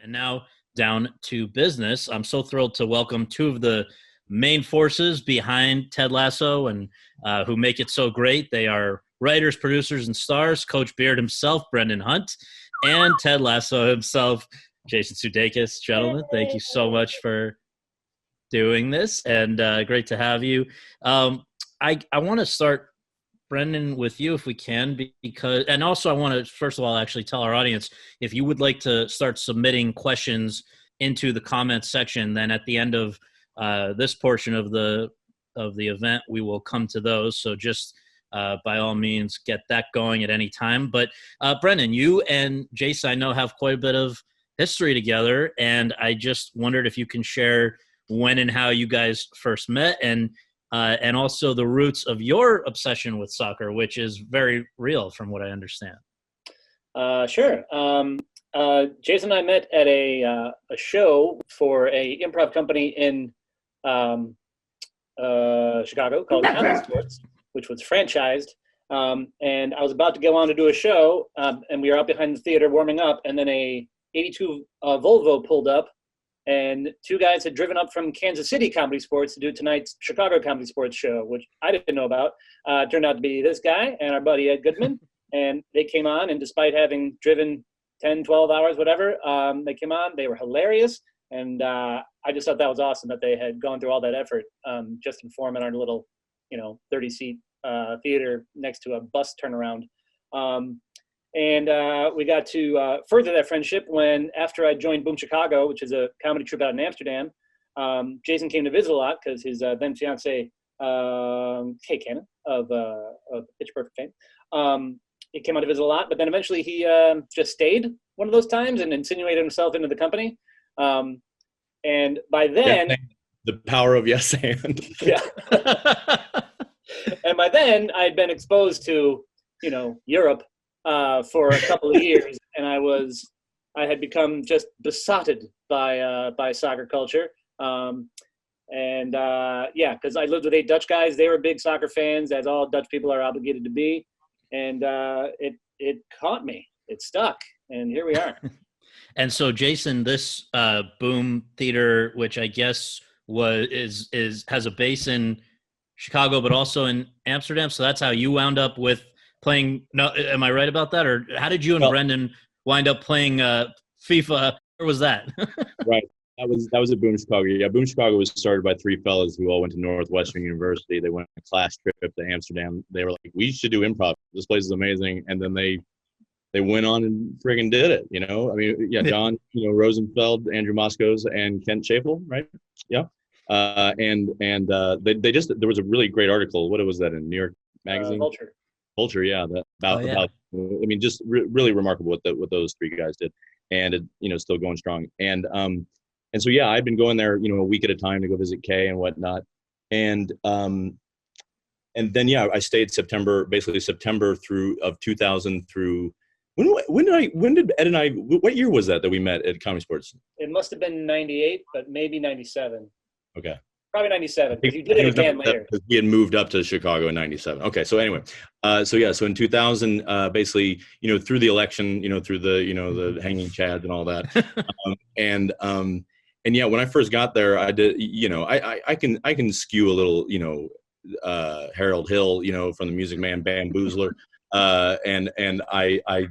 And now down to business. I'm so thrilled to welcome two of the main forces behind Ted Lasso and who make it so great. They are writers, producers, and stars, Coach Beard himself, Brendan Hunt, and Ted Lasso himself, Jason Sudeikis. Gentlemen, thank you so much for doing this, and great to have you. I want to start, Brendan, with you if we can, because, and also I want to first of all actually tell our audience, if you would like to start submitting questions into the comments section, then at the end of this portion of the event, we will come to those. So just by all means, get that going at any time. But Brendan, you and Jason, I know, have quite a bit of history together, and I just wondered if you can share when and how you guys first met, and also the roots of your obsession with soccer, which is very real from what I understand. Sure. Jason and I met at a show for a improv company in Chicago called Comedy Sports, which was franchised. And I was about to go on to do a show, and we were out behind the theater warming up, and then a 82 Volvo pulled up, and two guys had driven up from Kansas City Comedy Sports to do tonight's Chicago Comedy Sports show, which I didn't know about. Turned out to be this guy and our buddy Ed Goodman. And they came on, and despite having driven 10, 12 hours, whatever, they came on. They were hilarious. And I just thought that was awesome that they had gone through all that effort just to perform in our little, 30-seat theater next to a bus turnaround. And we got to further that friendship when, after I joined Boom Chicago, which is a comedy troupe out in Amsterdam, Jason came to visit a lot because his then fiance, Kay Cannon of Pitch Perfect fame, he came out to visit a lot. But then eventually he just stayed one of those times and insinuated himself into the company. And by then, the power of yes and. Yeah. And by then, I had been exposed to, Europe for a couple of years, and I had become just besotted by soccer culture. Because I lived with 8 Dutch guys. They were big soccer fans, as all Dutch people are obligated to be. And it caught me. It stuck, and here we are. And so, Jason, this Boom Theater, which I guess has a base in Chicago, but also in Amsterdam. So that's how you wound up with playing. No, am I right about that? Or how did you and Brendan wind up playing FIFA? Where was that? Right. That was at Boom Chicago. Yeah, Boom Chicago was started by 3 fellas who all went to Northwestern University. They went on a class trip to Amsterdam. They were like, we should do improv. This place is amazing. And then they went on and friggin' did it, I mean, yeah, John, Rosenfeld, Andrew Moskos, and Kent Schafel, right? Yeah. They just, there was a really great article. What was that in New York Magazine? Vulture, yeah. About I mean, just really remarkable what those 3 guys did, and it, still going strong. And so yeah, I'd been going there, a week at a time to go visit Kay and whatnot, and then yeah, I stayed basically September of 2000 through. When did Ed and I? What year was that we met at Comedy Sports? It must have been 98, but maybe 97. Okay. Probably 97, because you did it again later. We had moved up to Chicago in 97. Okay, so anyway, so in 2000, basically, through the election, through the, the hanging chads and all that, and yeah, when I first got there, I did, I can skew a little, Harold Hill, from the Music Man Bamboozler, and I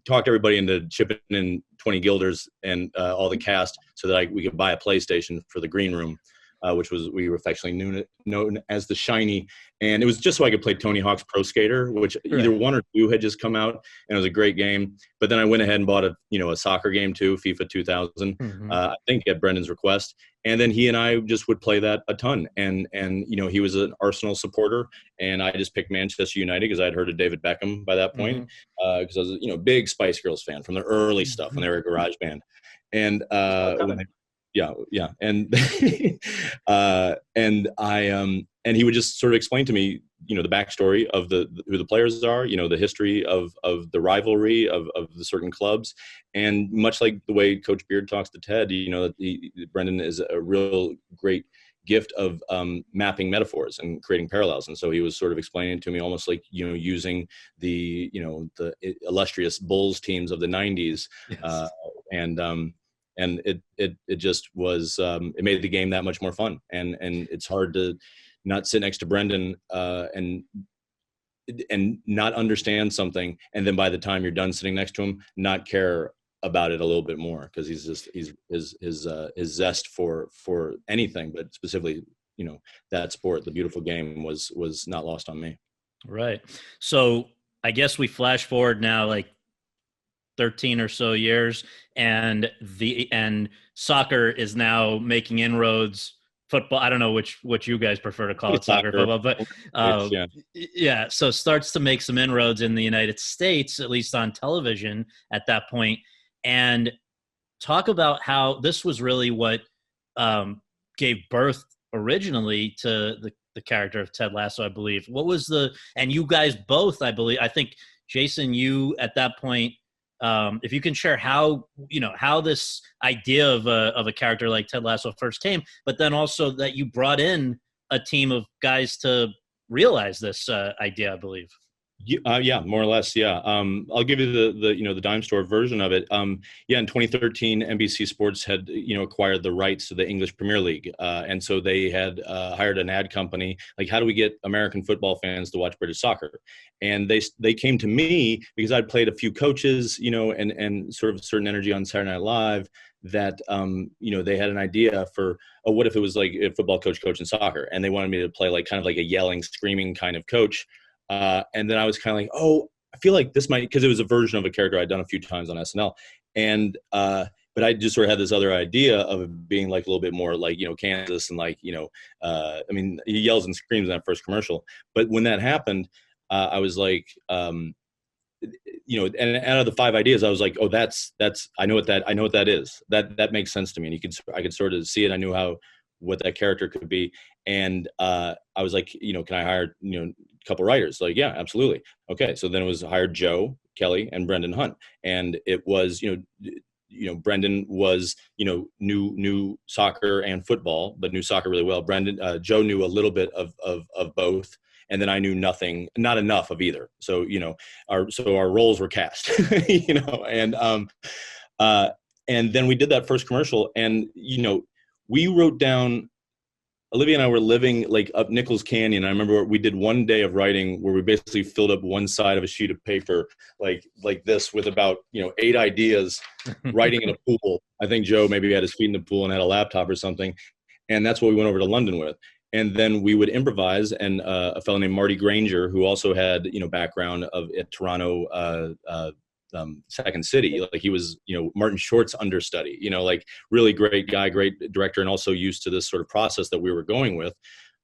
talked everybody into chipping in 20 guilders and all the cast so that we could buy a PlayStation for the green room, which we were affectionately known as the Shiny. And it was just so I could play Tony Hawk's Pro Skater, which either 1 or 2 had just come out, and it was a great game. But then I went ahead and bought a soccer game too, FIFA 2000, I think at Brendan's request. And then he and I just would play that a ton. And he was an Arsenal supporter, and I just picked Manchester United because I'd heard of David Beckham by that point, because I was a big Spice Girls fan from the early stuff when they were a garage band. And yeah, and and he would just sort of explain to me, the backstory of who the players are, the history of the rivalry of the certain clubs, and much like the way Coach Beard talks to Ted, Brendan is a real great gift of mapping metaphors and creating parallels. And so he was sort of explaining to me almost like, using the illustrious Bulls teams of the 90s. Yes. and it just was, it made the game that much more fun. And it's hard to not sit next to Brendan and not understand something, and then by the time you're done sitting next to him, not care about it a little bit more, because his zest for anything, but specifically, that sport, the beautiful game, was not lost on me. Right. So I guess we flash forward now like 13 or so years, and soccer is now making inroads. Football, I don't know what you guys prefer to call it, soccer, football, but yeah. So starts to make some inroads in the United States, at least on television at that point. And talk about how this was really what gave birth originally to the character of Ted Lasso, I believe. What was and you guys both, I believe, I think, Jason, you at that point, if you can share how this idea of a character like Ted Lasso first came, but then also that you brought in a team of guys to realize this idea, I believe. Yeah, more or less. Yeah. I'll give you the dime store version of it. In 2013, NBC Sports had, acquired the rights to the English Premier League. And so they had hired an ad company. Like, how do we get American football fans to watch British soccer? And they came to me because I'd played a few coaches, and sort of a certain energy on Saturday Night Live, that, they had an idea for, what if it was like a football coach coaching soccer? And they wanted me to play kind of like a yelling, screaming kind of coach. And then I was kind of like, I feel like this might, because it was a version of a character I'd done a few times on SNL. And, but I just sort of had this other idea of it being like a little bit more like, Kansas, and like, I mean, he yells and screams in that first commercial. But when that happened, I was like, and out of the 5 ideas, I was like, I know what that is. That makes sense to me. And I could sort of see it. I knew what that character could be. And I was like, can I hire, a couple writers? Like, yeah, absolutely. Okay. So then it was hired Joe Kelly and Brendan Hunt. And it was, Brendan was, new soccer and football, but knew soccer really well. Joe knew a little bit of both. And then I knew not enough of either. So, our roles were cast, and then we did that first commercial, and, we wrote down, Olivia and I were living like up Nichols Canyon. I remember we did one day of writing where we basically filled up one side of a sheet of paper like this with about 8 ideas, writing in a pool. I think Joe maybe had his feet in the pool and had a laptop or something, and that's what we went over to London with. And then we would improvise, and a fellow named Marty Granger, who also had background at Toronto Second City, like he was Martin Short's understudy, like really great guy, great director, and also used to this sort of process that we were going with,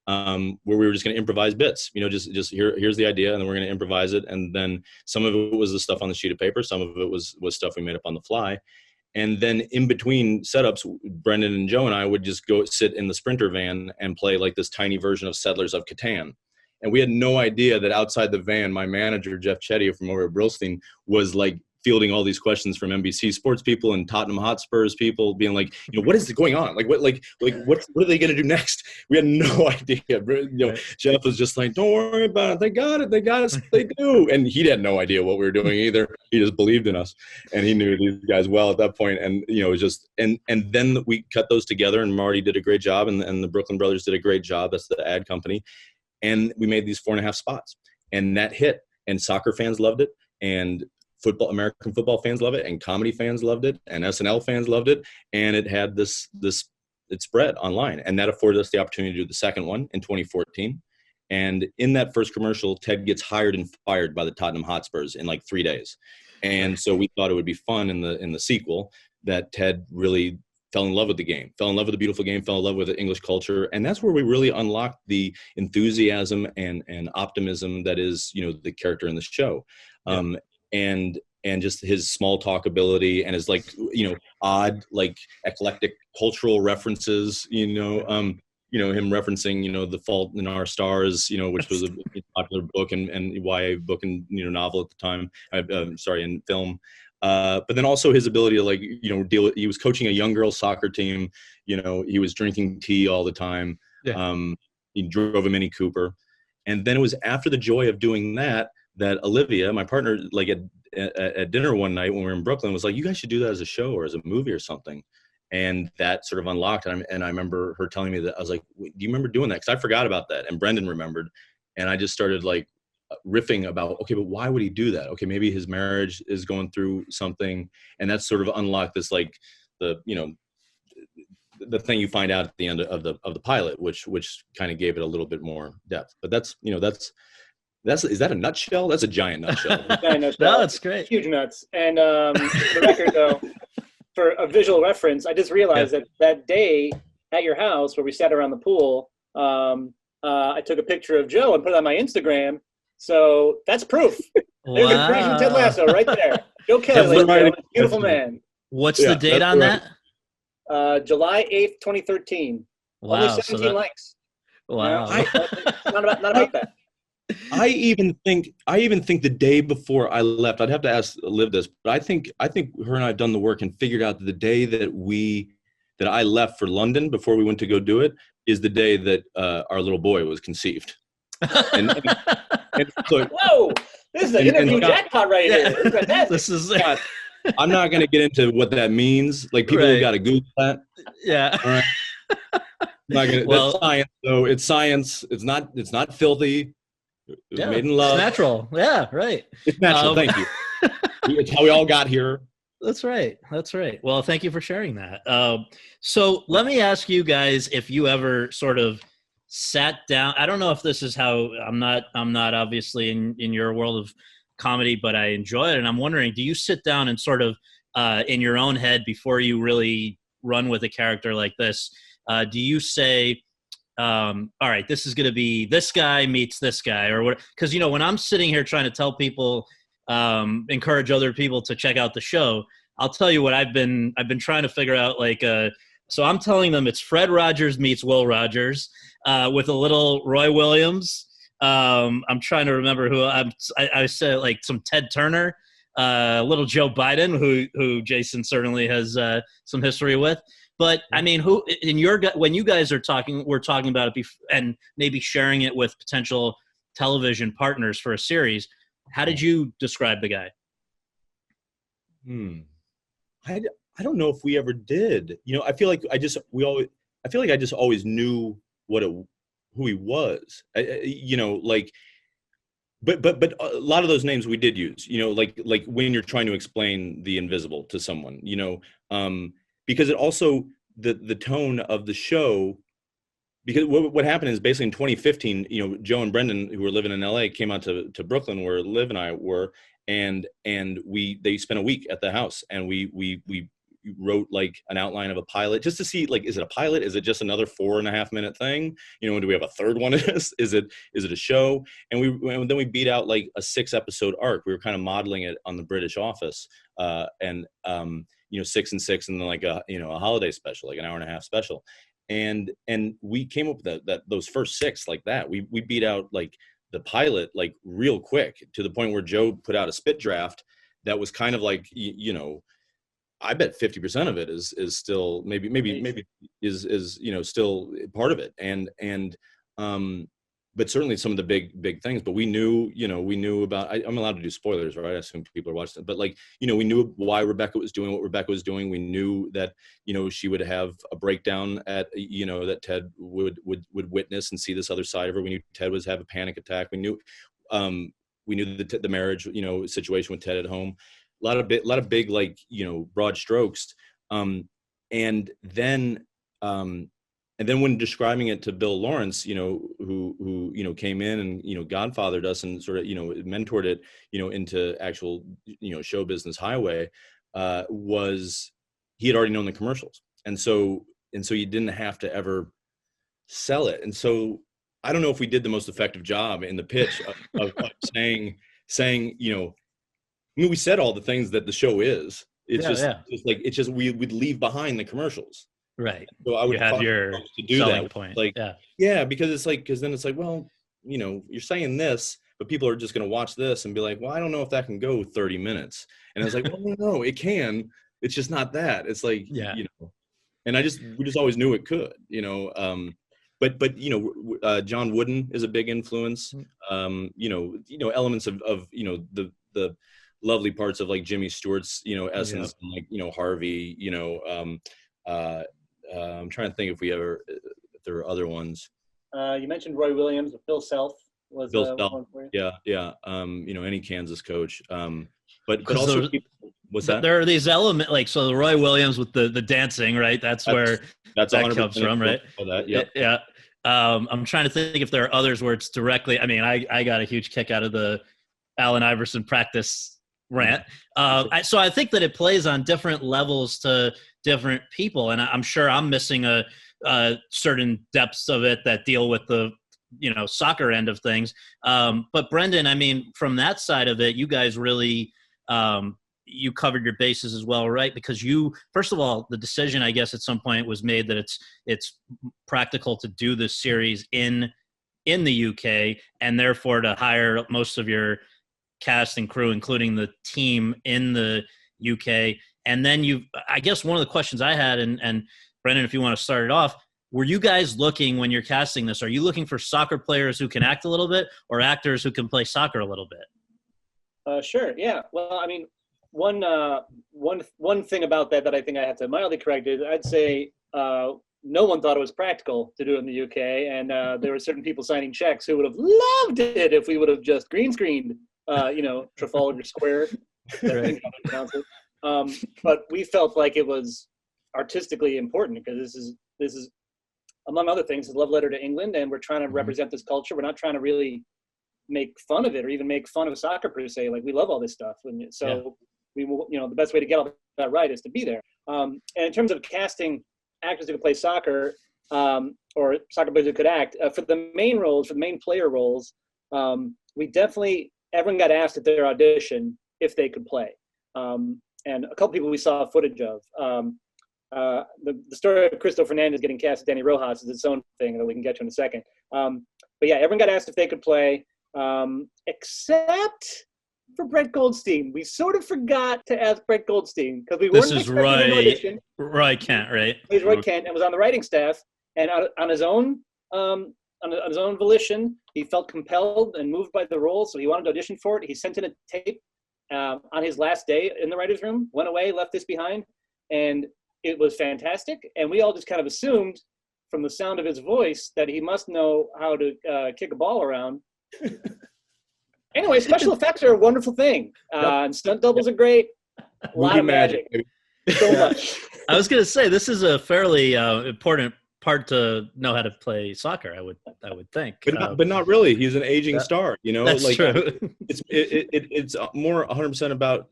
where we were just going to improvise bits, just here's the idea, and then we're going to improvise it. And then some of it was the stuff on the sheet of paper, some of it was stuff we made up on the fly. And then in between setups, Brendan and Joe and I would just go sit in the Sprinter van and play like this tiny version of Settlers of Catan. And we had no idea that outside the van, my manager, Jeff Chettier from over at Brillstein, was like fielding all these questions from NBC Sports people and Tottenham Hotspurs people, being like, what is going on? What are they going to do next? We had no idea. Right. Jeff was just like, don't worry about it. They got it. They got us. They do. And he had no idea what we were doing either. He just believed in us, and he knew these guys well at that point. And it was just, and then we cut those together, and Marty did a great job, and the Brooklyn Brothers did a great job. That's the ad company. And we made these 4.5 spots, and that hit, and soccer fans loved it, and American football fans love it, and comedy fans loved it, and SNL fans loved it, and it had it spread online, and that afforded us the opportunity to do the second one in 2014. And in that first commercial, Ted gets hired and fired by the Tottenham Hotspurs in like 3 days, and so we thought it would be fun in the sequel that Ted really fell in love with the game, fell in love with the beautiful game, fell in love with the English culture, and that's where we really unlocked the enthusiasm and optimism that is the character in the show. Yeah. And just his small talk ability, and his odd, eclectic cultural references, him referencing, The Fault in Our Stars, which was a popular book and YA book and, novel at the time, in film. But then also his ability to deal with, he was coaching a young girls soccer team, he was drinking tea all the time. Yeah. He drove a Mini Cooper. And then it was after the joy of doing that Olivia, my partner, at dinner one night when we were in Brooklyn, was like, you guys should do that as a show or as a movie or something. And that sort of unlocked. And I remember her telling me that. I was like, do you remember doing that? Because I forgot about that. And Brendan remembered. And I just started like riffing about, okay, but why would he do that? Okay, maybe his marriage is going through something. And that's sort of unlocked this, like, the, you know, the thing you find out at the end of the pilot, which kind of gave it a little bit more depth. But that's, you know, that's is that a nutshell? That's a giant nutshell. Giant nutshell. No, that's great. Huge nuts. And for the record, though, for a visual reference, I just realized that day at your house where we sat around the pool, I took a picture of Joe and put it on my Instagram. So that's proof. There's a version of Ted Lasso right there. Joe Kelly, beautiful man. What's the date on that? July 8th, 2013. Wow. Only 17 likes. Wow. Not about that. I even think the day before I left, I'd have to ask Liv this, but I think her and I have done the work and figured out that the day that I left for London before we went to go do it is the day that our little boy was conceived. And so, whoa, this is the interview jackpot right here. This is I'm not going to get into what that means. Like, people have got to Google that. Yeah. All right. That's science. So it's science. It's not filthy. It was made in love. It's natural. Yeah, right. It's natural. Thank you. It's how we all got here. That's right. Well, thank you for sharing that. So let me ask you guys if you ever sort of sat down. I don't know if this is how I'm not obviously in your world of comedy, but I enjoy it. And I'm wondering, do you sit down and sort of in your own head before you really run with a character like this? Do you say, all right, this is going to be this guy meets this guy, or what? Because, you know, when I'm sitting here trying to tell people, encourage other people to check out the show, I'll tell you what I've been trying to figure out. Like, so I'm telling them it's Fred Rogers meets Will Rogers, with a little Roy Williams. I'm trying to remember who I said, like some Ted Turner, little Joe Biden, who Jason certainly has some history with. But I mean, who in when you guys are talking, we're talking about it and maybe sharing it with potential television partners for a series. How did you describe the guy? I don't know if we ever did. You know, I feel like I just always knew who he was. You know, like, but a lot of those names we did use. You know, like when you're trying to explain the invisible to someone. You know, because it also the tone of the show. Because what happened is basically in 2015, you know, Joe and Brendan, who were living in LA, came out to Brooklyn where Liv and I were, and they spent a week at the house, and we wrote like an outline of a pilot just to see, like, is it a pilot? Is it just another 4.5 minute thing? You know, do we have a third one of this? Is it a show? And then we beat out like a 6-episode arc. We were kind of modeling it on the British Office, and you know, 6 and 6, and then like a holiday special, like an 1.5-hour special. And we came up with those first 6 like that. We beat out like the pilot like real quick, to the point where Joe put out a spit draft that was kind of like, you know, I bet 50% of it is still maybe is you know, still part of it. And but certainly some of the big things. But we knew about, I'm allowed to do spoilers, right? I assume people are watching it. But like, you know, we knew why Rebecca was doing what Rebecca was doing. We knew that, you know, she would have a breakdown at, you know, that Ted would witness and see this other side of her. We knew Ted was have a panic attack. We knew the marriage, you know, situation with Ted at home. A lot of big, like, you know, broad strokes. And then when describing it to Bill Lawrence, you know, who you know, came in and, you know, godfathered us and sort of, you know, mentored it, you know, into actual, you know, show business highway, was he had already known the commercials. And so you didn't have to ever sell it. And so I don't know if we did the most effective job in the pitch of saying, you know, I mean, we said all the things that the show is. It's just we would leave behind the commercials. Right. So I would have your to do that point. Like, because then it's like, well, you know, you're saying this, but people are just going to watch this and be like, well, I don't know if that can go 30 minutes. And I was like, well, no, it can. It's just not that. It's like, you know, and we just always knew it could, you know. But you know, John Wooden is a big influence. You know, elements of you know, the lovely parts of like Jimmy Stewart's, you know, essence, and like, you know, Harvey, you know, I'm trying to think if there are other ones. You mentioned Roy Williams, but Bill Self was Bill Self, one for you. yeah. Any Kansas coach. But 'Cause also, what's that? There are these elements, like, so the Roy Williams with the dancing, right? That's where that's that comes from, right? That, yep. Yeah. I'm trying to think if there are others where it's directly. I mean, I got a huge kick out of the Allen Iverson practice rant. So I think that it plays on different levels to different people, and I'm sure I'm missing a certain depths of it that deal with the soccer end of things. But Brendan, I mean, from that side of it, you guys really you covered your bases as well, right? Because first of all, the decision, I guess, at some point was made that it's practical to do this series in the UK, and therefore to hire most of your cast and crew, including the team in the UK. And then I guess one of the questions I had, and Brendan, if you want to start it off, were you guys looking, when you're casting this, are you looking for soccer players who can act a little bit, or actors who can play soccer a little bit? Sure. Yeah. Well, I mean, one thing about that I think I have to mildly correct is I'd say no one thought it was practical to do it in the UK, and there were certain people signing checks who would have loved it if we would have just green screened, Trafalgar Square. Right. But we felt like it was artistically important because this is among other things, a love letter to England, and we're trying to represent this culture. We're not trying to really make fun of it or even make fun of soccer per se. Like, we love all this stuff, we will, the best way to get all that right is to be there. And in terms of casting actors who could play soccer, or soccer players who could act, for the main roles, for the main player roles, everyone got asked at their audition if they could play. And a couple people we saw footage of. The story of Cristo Fernandez getting cast as Danny Rojas is its own thing that we can get to in a second. But yeah, everyone got asked if they could play, except for Brett Goldstein. We sort of forgot to ask Brett Goldstein because we weren't expecting an audition. Roy Kent, right? He's Roy Kent and was on the writing staff, and on his own volition, he felt compelled and moved by the role, so he wanted to audition for it. He sent in a tape on his last day in the writer's room, went away, left this behind, and it was fantastic. And we all just kind of assumed from the sound of his voice that he must know how to kick a ball around. Anyway, special effects are a wonderful thing. And stunt doubles are great. A lot of magic. So much. I was going to say, this is a fairly important part to know how to play soccer, I would think. But not really. He's an aging star, That's true. It's more 100% about,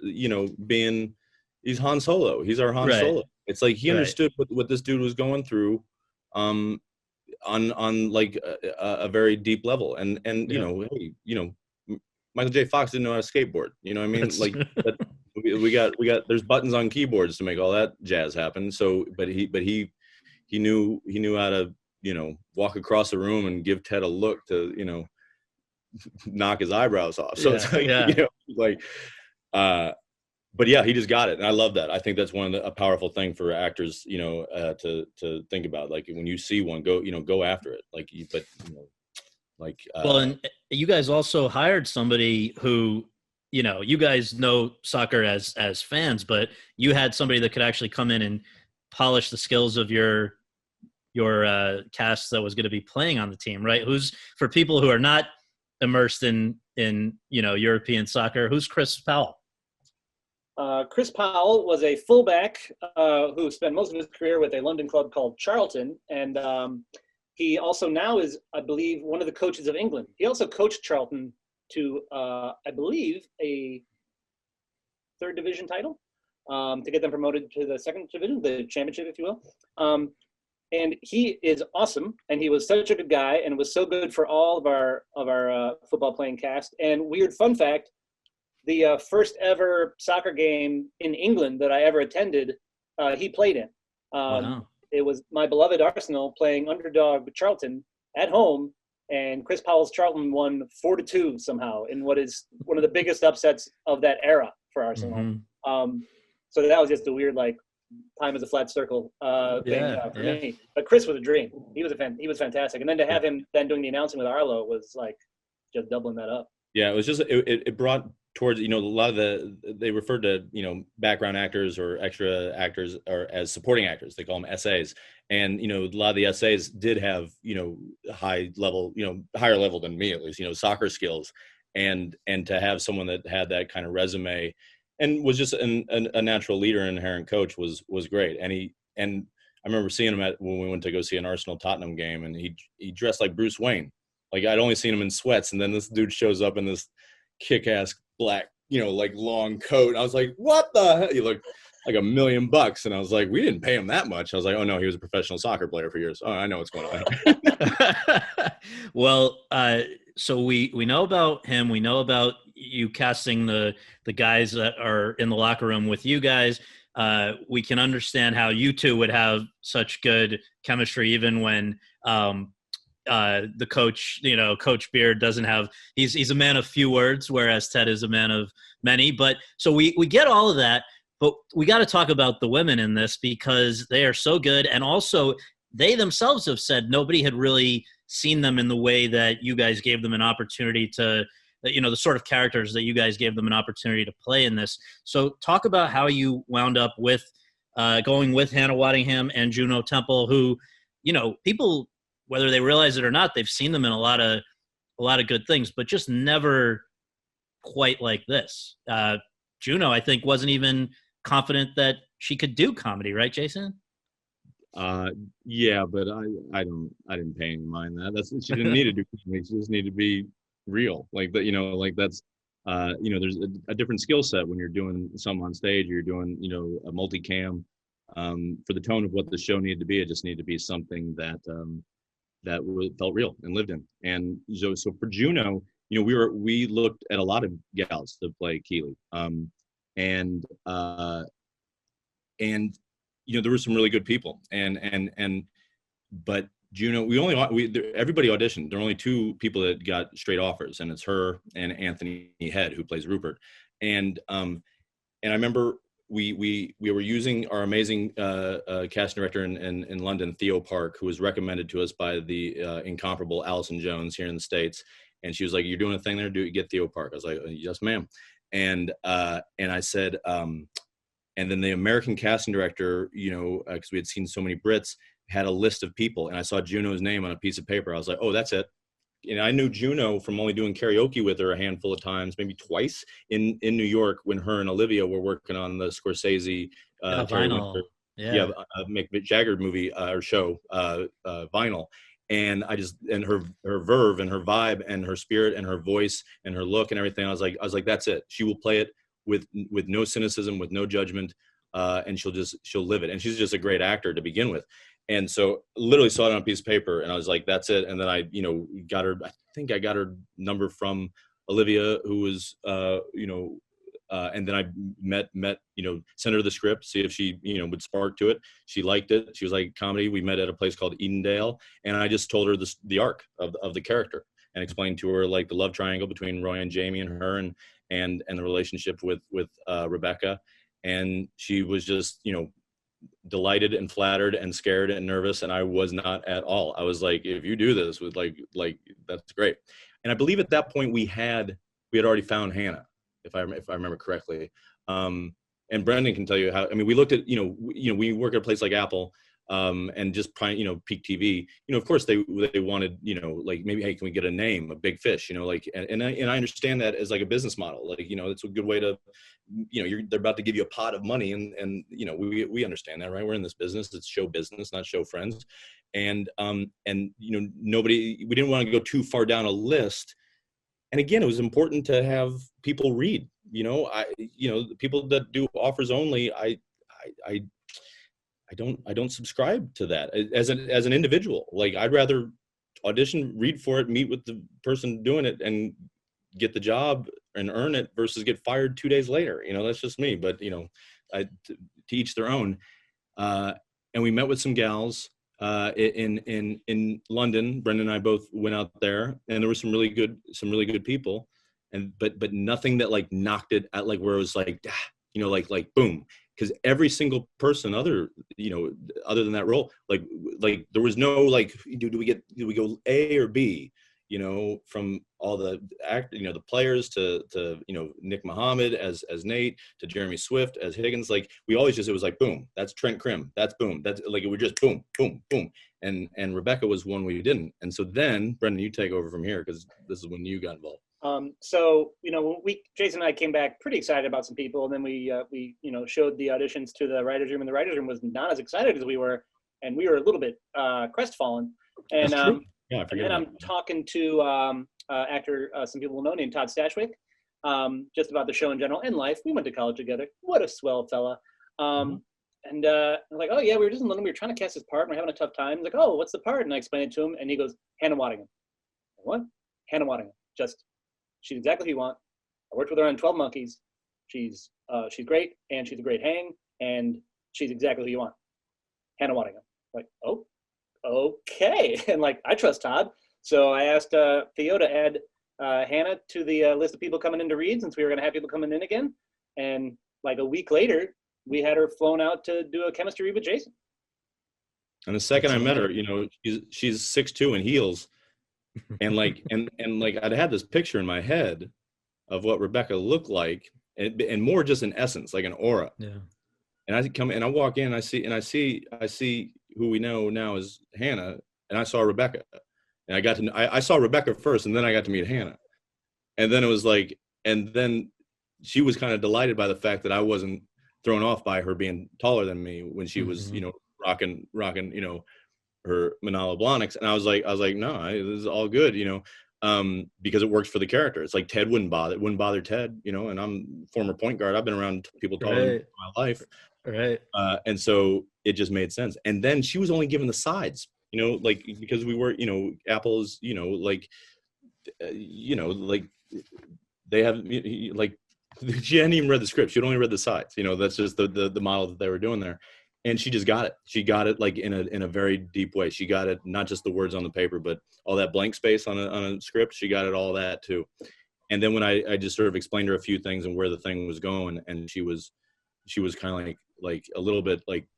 he's Han Solo. He's our Han Solo. It's like he understood what this dude was going through on like a very deep level. And Michael J. Fox didn't know how to skateboard. You know what I mean? Like we got there's buttons on keyboards to make all that jazz happen. So but he knew how to, walk across the room and give Ted a look to, knock his eyebrows off. So it's like, but yeah, he just got it. And I love that. I think that's a powerful thing for actors, to think about. Like, when you see one, go after it. Well, and you guys also hired somebody who, you guys know soccer as fans, but you had somebody that could actually come in and polish the skills of your cast that was going to be playing on the team, right? Who's, for people who are not immersed in European soccer, who's Chris Powell? Chris Powell was a fullback who spent most of his career with a London club called Charlton, and he also now is, I believe, one of the coaches of England. He also coached Charlton to, I believe, a third division title to get them promoted to the second division, the championship, if you will. And he is awesome, and he was such a good guy, and was so good for all of our football playing cast. And weird fun fact: the first ever soccer game in England that I ever attended, he played in. Wow. It was my beloved Arsenal playing underdog Charlton at home, and Chris Powell's Charlton won 4-2 somehow in what is one of the biggest upsets of that era for Arsenal. Mm-hmm. So that was just a weird, like, time is a flat circle thing for me. But Chris was a dream. He was fantastic. And then to have him then doing the announcing with Arlo was like just doubling that up. Yeah, it was just it brought towards, a lot of they refer to, background actors or extra actors or as supporting actors. They call them SAs. And, a lot of the SAs did have, high level, higher level than me, at least, soccer skills. And to have someone that had that kind of resume and was just a natural leader and inherent coach was great. And I remember seeing him when we went to go see an Arsenal Tottenham game, and he dressed like Bruce Wayne. Like I'd only seen him in sweats, and then this dude shows up in this kick-ass black, like long coat. And I was like, what the hell? He looked like $1 million. And I was like, we didn't pay him that much. I was like, oh no, he was a professional soccer player for years. Oh, I know what's going on. Well, so we know about him. We know about you casting the guys that are in the locker room with you guys. We can understand how you two would have such good chemistry, even when the coach, Coach Beard doesn't have, he's a man of few words, whereas Ted is a man of many. But so we get all of that, but we got to talk about the women in this because they are so good. And also they themselves have said nobody had really seen them in the way that you guys gave them an opportunity to, the sort of characters that you guys gave them an opportunity to play in this. So talk about how you wound up with going with Hannah Waddingham and Juno Temple, who, people, whether they realize it or not, they've seen them in a lot of good things, but just never quite like this. Juno, I think, wasn't even confident that she could do comedy, right, Jason? Yeah, but I didn't pay any mind that. She didn't need to do comedy. She just needed to be real. Like that, like that's there's a different skill set when you're doing something on stage, or you're doing, a multicam. For the tone of what the show needed to be, it just needed to be something that felt real and lived in. And so for Juno, we looked at a lot of gals to play Keeley, and there were some really good people, but Juno, everybody auditioned. There were only 2 people that got straight offers, and it's her and Anthony Head, who plays Rupert. And I remember we were using our amazing casting director in London, Theo Park, who was recommended to us by the incomparable Allison Jones here in the States. And she was like, "You're doing a thing there? Get Theo Park." I was like, "Yes, ma'am." And I said, and then the American casting director, because we had seen so many Brits, had a list of people, and I saw Juno's name on a piece of paper. I was like, "Oh, that's it." I knew Juno from only doing karaoke with her a handful of times, maybe twice in New York, when her and Olivia were working on the Scorsese Vinyl. Mick Jagger movie or show, Vinyl. And her verve and her vibe and her spirit and her voice and her look and everything, I was like, that's it. She will play it with no cynicism, with no judgment, and she'll live it. And she's just a great actor to begin with. And so literally saw it on a piece of paper, and I was like, that's it. And then I, got her, I think I got her number from Olivia, who was, and then I met, sent her the script, see if she, would spark to it. She liked it. She was like, comedy. We met at a place called Edendale. And I just told her the arc of the character, and explained to her like the love triangle between Roy and Jamie and her, and the relationship with Rebecca. And she was just, delighted and flattered and scared and nervous, and I was not at all. I was like, if you do this with like that's great. And I believe at that point we had already found Hannah, if I remember correctly. And Brendan can tell you how. I mean, we looked at we work at a place like Apple, and just Peak TV. Of course they wanted like, maybe, hey, can we get a name, a big fish, like, and I understand that as like a business model, like it's a good way to, they're about to give you a pot of money, and we understand that, right? We're in this business, it's show business, not show friends, and nobody, we didn't want to go too far down a list. And again, it was important to have people read, the people that do offers only, I don't subscribe to that as an individual. Like, I'd rather audition, read for it, meet with the person doing it, and get the job and earn it, versus get fired 2 days later. That's just me. But to each their own. And we met with some gals in London. Brendan and I both went out there, and there were some really good people, but nothing that like knocked it at, like, where it was like, like boom. Because every single person other than that role, like there was no like, do we go A or B? from all the the players to Nick Muhammad as Nate, to Jeremy Swift as Higgins. Like we always just, it was like, boom, that's Trent Krim. That's boom. That's like, it was just boom, boom, boom. And Rebecca was one we didn't. And so then Brendan, you take over from here, because this is when you got involved. So, Jason and I came back pretty excited about some people, and then we showed the auditions to the writer's room, and the writer's room was not as excited as we were, and we were a little bit crestfallen. And yeah, and then I'm talking to actor, some people know, named Todd Stashwick, just about the show in general and life. We went to college together. What a swell fella. And I'm like, oh yeah, we were just in London. We were trying to cast his part, and we're having a tough time. He's like, oh, what's the part? And I explained it to him, and he goes, Hannah Waddingham. What? Hannah Waddingham. She's exactly who you want. I worked with her on 12 Monkeys. She's great, and she's a great hang, and she's exactly who you want. Hannah Waddingham. Like, oh, okay. And like, I trust Todd. So I asked Theo to add Hannah to the list of people coming in to read, since we were going to have people coming in again. And like a week later, we had her flown out to do a chemistry read with Jason. And the second I met her, she's 6'2" in heels. And like, and like, I'd had this picture in my head of what Rebecca looked like, and more just in essence, like an aura. Yeah. And I come and I walk in, I see who we know now as Hannah, and I saw Rebecca, and I saw Rebecca first, and then I got to meet Hannah, and then it was like, and then she was kind of delighted by the fact that I wasn't thrown off by her being taller than me when she was, rocking, her Manala Blahniks. And I was like, no, this is all good, because it works for the character. It's like Ted wouldn't bother Ted, and I'm former point guard. I've been around people taller than me in my life. Right. And so it just made sense. And then she was only given the sides, like, because we were, Apple's, like they have, like, she hadn't even read the script. She'd only read the sides, that's just the model that they were doing there. And she just got it. She got it like in a very deep way. She got it, not just the words on the paper, but all that blank space on a script. She got it, all that too. And then when I just sort of explained to her a few things and where the thing was going, and she was kind of like a little bit like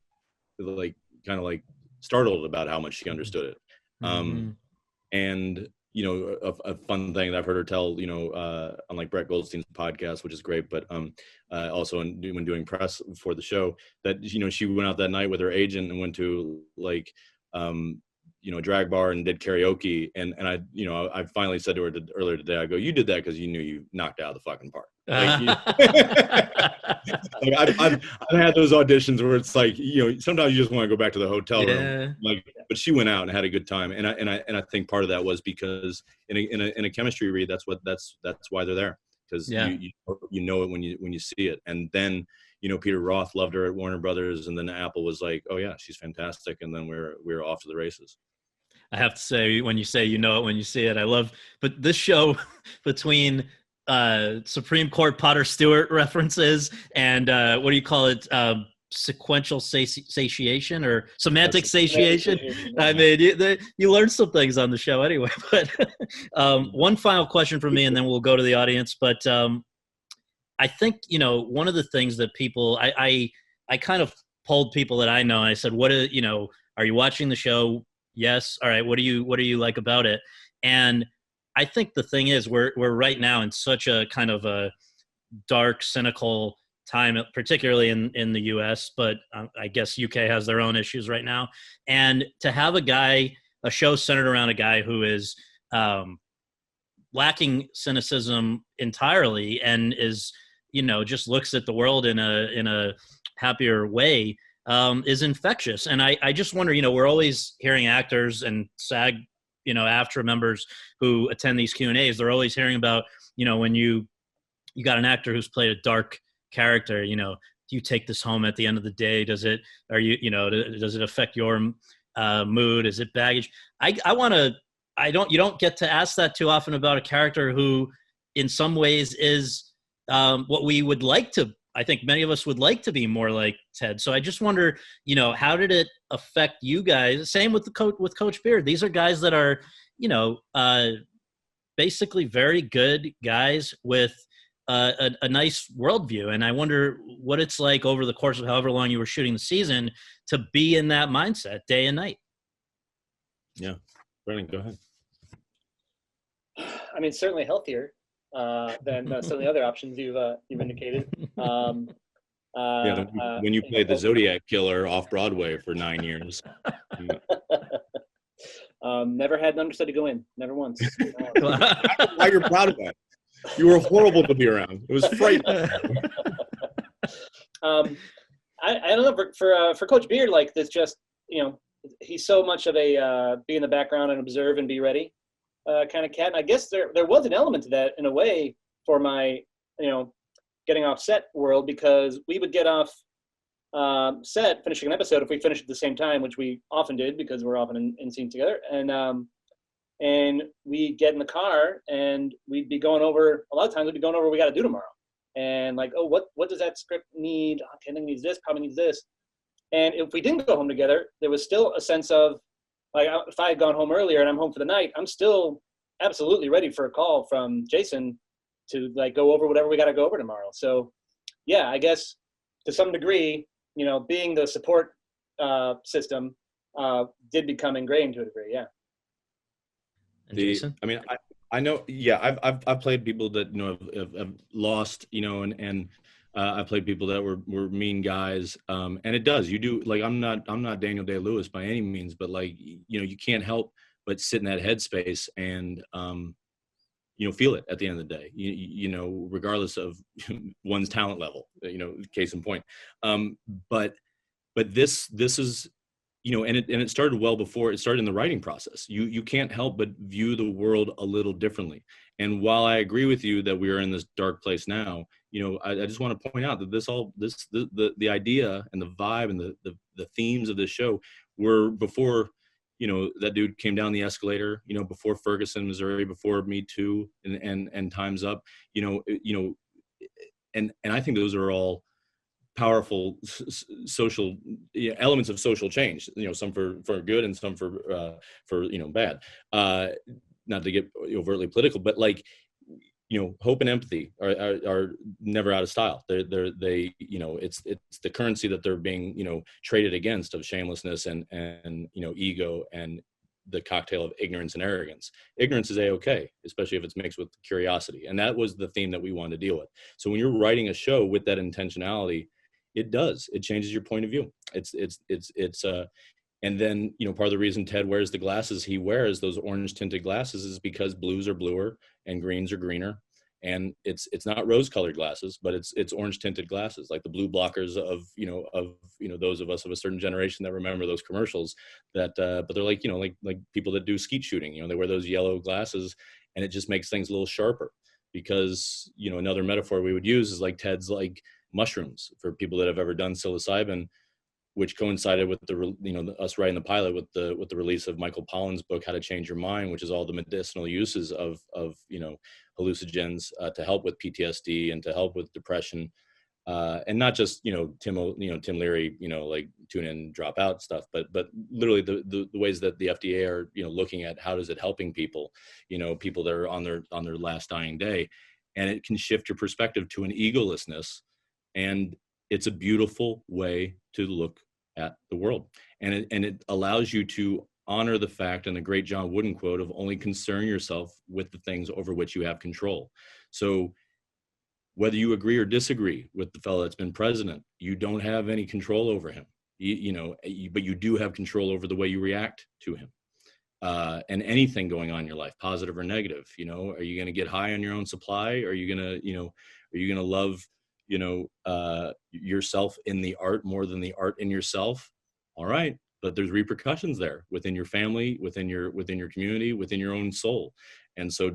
kind of like startled about how much she understood it. And a fun thing that I've heard her tell, on like Brett Goldstein's podcast, which is great, but also when doing press for the show, that she went out that night with her agent and went to like a drag bar and did karaoke, and I finally said to her earlier today, I go, you did that because you knew you knocked out of the fucking part. Like, like I've had those auditions where it's like, sometimes you just want to go back to the hotel room, like, but she went out and had a good time, and I think part of that was because in a chemistry read, that's why they're there, because you know it when you see it. And then Peter Roth loved her at Warner Brothers, and then Apple was like, oh yeah, she's fantastic, and then we're off to the races. I have to say, when you say it when you see it, I love, but this show between Supreme Court Potter Stewart references and what do you call it, sequential satiation or semantic satiation. I mean, you learn some things on the show anyway. But one final question from me, and then we'll go to the audience. But I think one of the things that people, I kind of polled people that I know, and I said, are you watching the show? Yes. All right. What do you like about it? And I think the thing is, we're right now in such a kind of a dark, cynical time, particularly in the U.S., but I guess UK has their own issues right now. And to have a show centered around a guy who is lacking cynicism entirely and is, just looks at the world in a happier way, is infectious. And I just wonder, we're always hearing actors and SAG, AFTRA members who attend these Q&As, they're always hearing about, when you got an actor who's played a dark character, do you take this home at the end of the day? Does it affect your mood? Is it baggage? You don't get to ask that too often about a character who in some ways is what we would like to, I think many of us would like to be more like Ted. So I just wonder, how did it affect you guys? Same with with Coach Beard. These are guys that are, basically very good guys with a nice worldview. And I wonder what it's like over the course of however long you were shooting the season to be in that mindset day and night. Yeah. Brennan, go ahead. I mean, certainly healthier than some of the other options you've indicated. When you played the Zodiac Killer off Broadway for 9 years. Never had an understudy go in, never once. Why you're proud of that? You were horrible to be around. It was frightening. I don't know for Coach Beard, like this, just he's so much of a be in the background and observe and be ready kind of cat. And I guess there was an element to that in a way for my getting off set world, because we would get off set finishing an episode if we finished at the same time, which we often did because we're often in scene together, and we'd get in the car and we'd be going over, a lot of times we'd be going over what we got to do tomorrow, and like, oh, what does that script need? Okay, I think it needs this, probably needs this. And if we didn't go home together, there was still a sense of, like, if I had gone home earlier and I'm home for the night, I'm still absolutely ready for a call from Jason to like go over whatever we got to go over tomorrow. So yeah, I guess to some degree, being the support system did become ingrained to a degree. Yeah. And Jason? I mean, I know, yeah, I've played people that, have lost, and I played people that were mean guys. And it does, you do, like, I'm not Daniel Day-Lewis by any means, but like, you can't help but sit in that headspace and, feel it at the end of the day, regardless of one's talent level, case in point. But this is, and it started well before it started in the writing process. You can't help but view the world a little differently. And while I agree with you that we are in this dark place now, I just want to point out that the idea and the vibe and the themes of this show were before, that dude came down the escalator, before Ferguson, Missouri, before Me Too and Time's Up, and I think those are all powerful social elements of social change, some for good and some for bad, not to get overtly political, but like, hope and empathy are never out of style. They it's the currency that they're being, traded against, of shamelessness and ego and the cocktail of ignorance and arrogance. Ignorance is a-okay, especially if it's mixed with curiosity. And that was the theme that we wanted to deal with. So when you're writing a show with that intentionality, it changes your point of view. And then, part of the reason Ted wears the glasses he wears, those orange tinted glasses, is because blues are bluer and greens are greener. And it's not rose colored glasses, but it's orange tinted glasses, like the blue blockers of those of us of a certain generation that remember those commercials that, but they're like, like people that do skeet shooting, they wear those yellow glasses, and it just makes things a little sharper because, another metaphor we would use is like Ted's like mushrooms for people that have ever done psilocybin, which coincided with us writing the pilot with the release of Michael Pollan's book, How to Change Your Mind, which is all the medicinal uses of hallucinogens to help with PTSD and to help with depression, and not just Tim Leary like tune in, drop out stuff, but literally the ways that the FDA are looking at how does it helping people, people that are on their last dying day, and it can shift your perspective to an egolessness, and it's a beautiful way to look at the world. And it allows you to honor the fact, and the great John Wooden quote of only concern yourself with the things over which you have control. So whether you agree or disagree with the fellow that's been president, you don't have any control over him, but you do have control over the way you react to him. And anything going on in your life, positive or negative, are you going to get high on your own supply? Are you going to love yourself in the art more than the art in yourself? All right, but there's repercussions there within your family, within your community, within your own soul. And so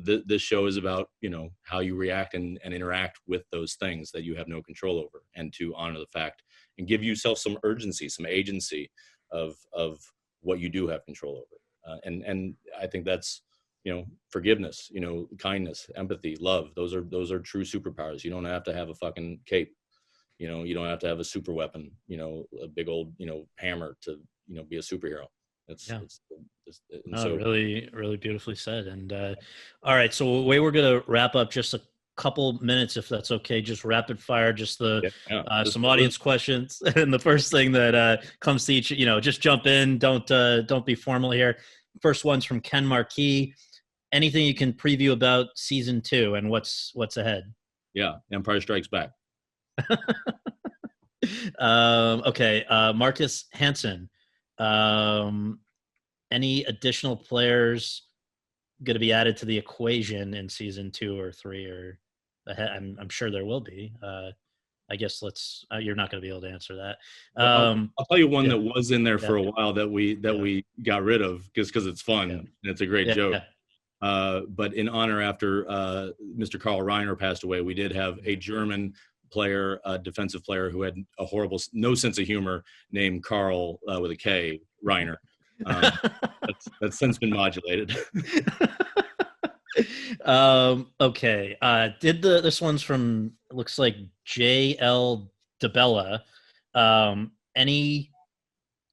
this show is about how you react and interact with those things that you have no control over, and to honor the fact and give yourself some urgency, some agency of what you do have control over. And I think that's forgiveness, kindness, empathy, love. Those are true superpowers. You don't have to have a fucking cape. You don't have to have a super weapon, a big old, hammer to, be a superhero. Really, really beautifully said. And all right, so the way we're going to wrap up, just a couple minutes, if that's okay, just rapid fire, just some audience questions. And the first thing that comes to each, just jump in. Don't be formal here. First one's from Ken Marquis. anything you can preview about season 2 and what's ahead? Yeah, Empire Strikes Back. Okay, Marcus Hansen. Any additional players going to be added to the equation in season 2 or 3 or ahead? I'm sure there will be. I guess you're not going to be able to answer that. I'll tell you one yeah. that was in there for a while that we got rid of because it's fun and it's a great joke. But in honor, after Mr. Carl Reiner passed away, we did have a German player, a defensive player who had a horrible, no sense of humor, named Carl with a K, Reiner. That's since been modulated. Okay. This one's from, looks like J.L. DeBella. Did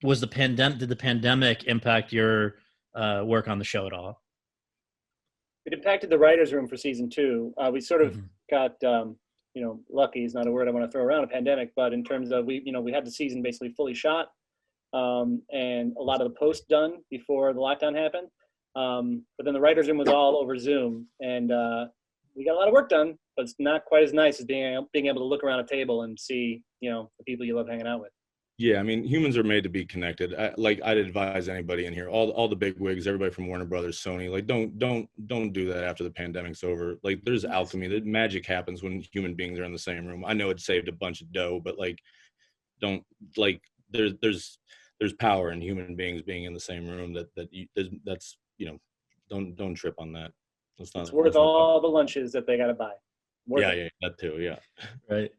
the pandemic impact your work on the show at all? It impacted the writer's room for season 2. We sort of got, lucky is not a word I want to throw around, a pandemic, but in terms of we had the season basically fully shot, and a lot of the post done before the lockdown happened. But then the writer's room was all over Zoom, and we got a lot of work done, but it's not quite as nice as being able to look around a table and see, the people you love hanging out with. Yeah, I mean, humans are made to be connected. I'd advise anybody in here, all the big wigs, everybody from Warner Brothers, Sony, like don't do that after the pandemic's over. Like, there's alchemy, that magic happens when human beings are in the same room. I know it saved a bunch of dough, but there's power in human beings being in the same room. Don't trip on that. It's worth all the lunches that they got to buy. Yeah, that too. Yeah. Right.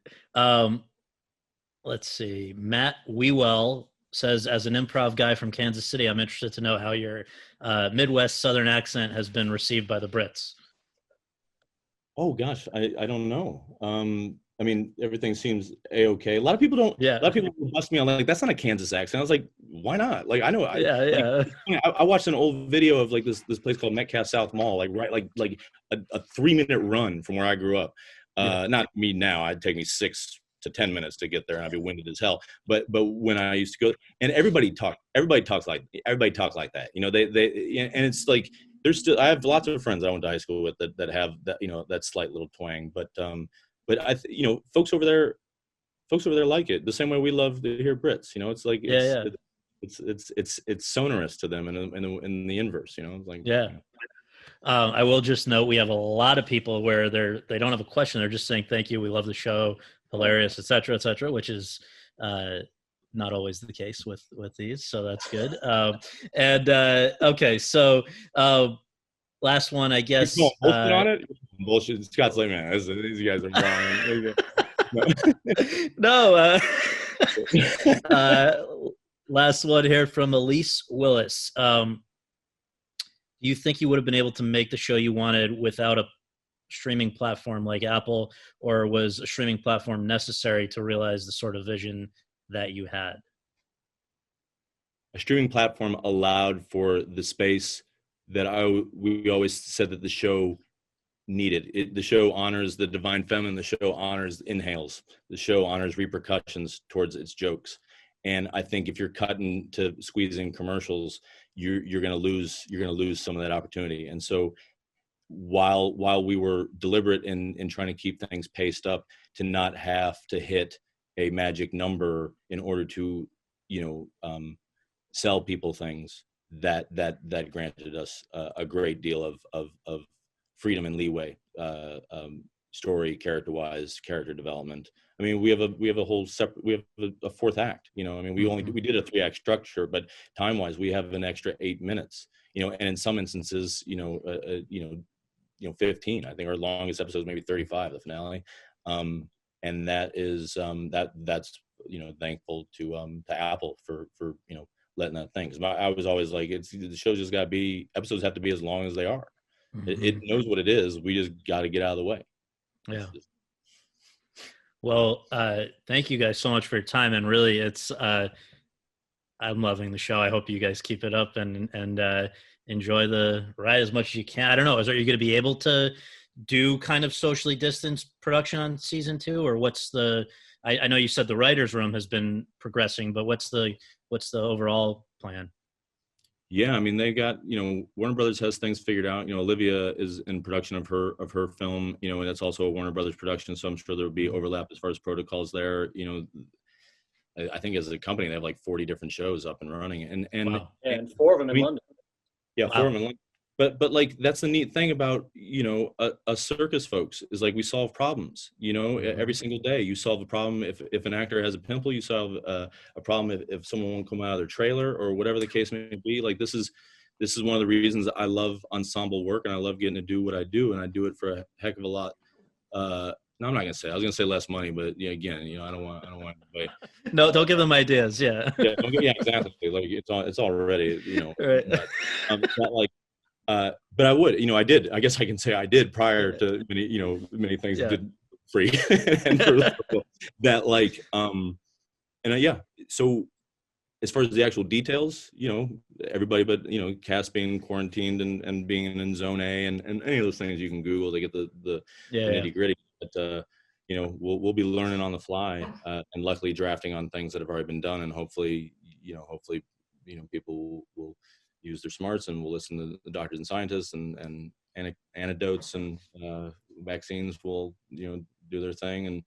Let's see. Matt Wewell says, as an improv guy from Kansas City, I'm interested to know how your Midwest Southern accent has been received by the Brits. Oh gosh, I don't know. I mean, everything seems a-okay. A lot of people don't. Yeah. A lot of people bust me on like, that's not a Kansas accent. I was like, why not? Like, I know. I watched an old video of like this place called Metcalf South Mall, like a 3-minute run from where I grew up. Not me now. It'd take me 6 to 10 minutes to get there, and I'd be winded as hell. But when I used to go, and everybody talks like that. And it's like, I have lots of friends I went to high school with that have that, that slight little twang. But folks over there like it the same way we love to hear Brits. It's like it's sonorous to them in the inverse. It's like I will just note, we have a lot of people where they don't have a question, they're just saying thank you, we love the show, hilarious, etc., which is not always the case with these, so that's good. Okay, so last one, I guess. Bullshit on it? Bullshit. Scott's like, man, these guys are wrong. No. Last one here from Elise Willis. Do you think you would have been able to make the show you wanted without a streaming platform like Apple, or was a streaming platform necessary to realize the sort of vision that you had? A streaming platform allowed for the space that we always said that the show needed. The show honors the divine feminine. The show honors inhales. The show honors repercussions towards its jokes. And I think if you're cutting to squeeze in commercials, you're going to lose some of that opportunity. And so while we were deliberate in trying to keep things paced up, to not have to hit a magic number in order to sell people things, that granted us a great deal of freedom and leeway, story, character-wise, character development. I mean, we have a whole separate, we have a fourth act. I mean, we did a 3-act structure, but time-wise, we have an extra 8 minutes. And in some instances, 15. I think our longest episode is maybe 35, the finale, and that is that's thankful to Apple for letting that thing. Because I was always like, the show's just got to be, episodes have to be as long as they are. Mm-hmm. It knows what it is. We just got to get out of the way. Yeah. Well, thank you guys so much for your time, and really, I'm loving the show. I hope you guys keep it up and enjoy the ride as much as you can. I don't know, are you going to be able to do kind of socially distanced production on season 2, or what's I know you said the writer's room has been progressing, but what's the overall plan? Yeah, I mean, they got, Warner Brothers has things figured out. Olivia is in production of her film, and that's also a Warner Brothers production. So I'm sure there'll be overlap as far as protocols there. I think as a company, they have like 40 different shows up and running, Wow. And 4 of them in London. Yeah, Wow. 4 of them in London. But like that's the neat thing about a circus, folks, is like we solve problems. Every single day you solve a problem. If an actor has a pimple, you solve a problem. If someone won't come out of their trailer or whatever the case may be, like this is one of the reasons I love ensemble work and I love getting to do what I do, and I do it for a heck of a lot. No, I'm not gonna say. I was gonna say less money, but yeah, again, I don't want anybody. No, don't give them ideas. Yeah. Yeah, exactly. Like it's already, Right. But like. But I would, I did. I guess I can say I did prior to many things did free and for that like yeah. So as far as the actual details, everybody but cast being quarantined and being in zone A and any of those things you can Google to get the nitty gritty. But we'll be learning on the fly and luckily drafting on things that have already been done, and hopefully people will use their smarts and will listen to the doctors and scientists and antidotes and vaccines will do their thing. And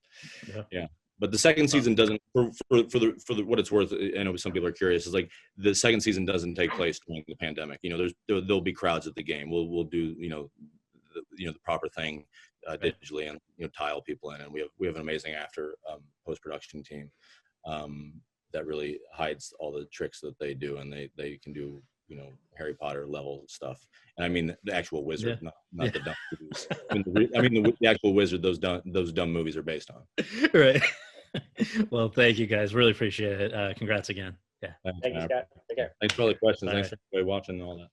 but the second season doesn't for the what it's worth. I know some people are curious, is like the second season doesn't take place during the pandemic. There'll be crowds at the game. We'll do the proper thing digitally and tile people in, and we have an amazing after post-production team that really hides all the tricks that they do, and they can do Harry Potter level stuff. And I mean the actual wizard, not the dumb movies. The actual wizard those dumb movies are based on. Right. Well, thank you guys. Really appreciate it. Congrats again. Yeah. Thank you, Scott. Take care. Thanks for all the questions. Thanks for everybody watching and all that.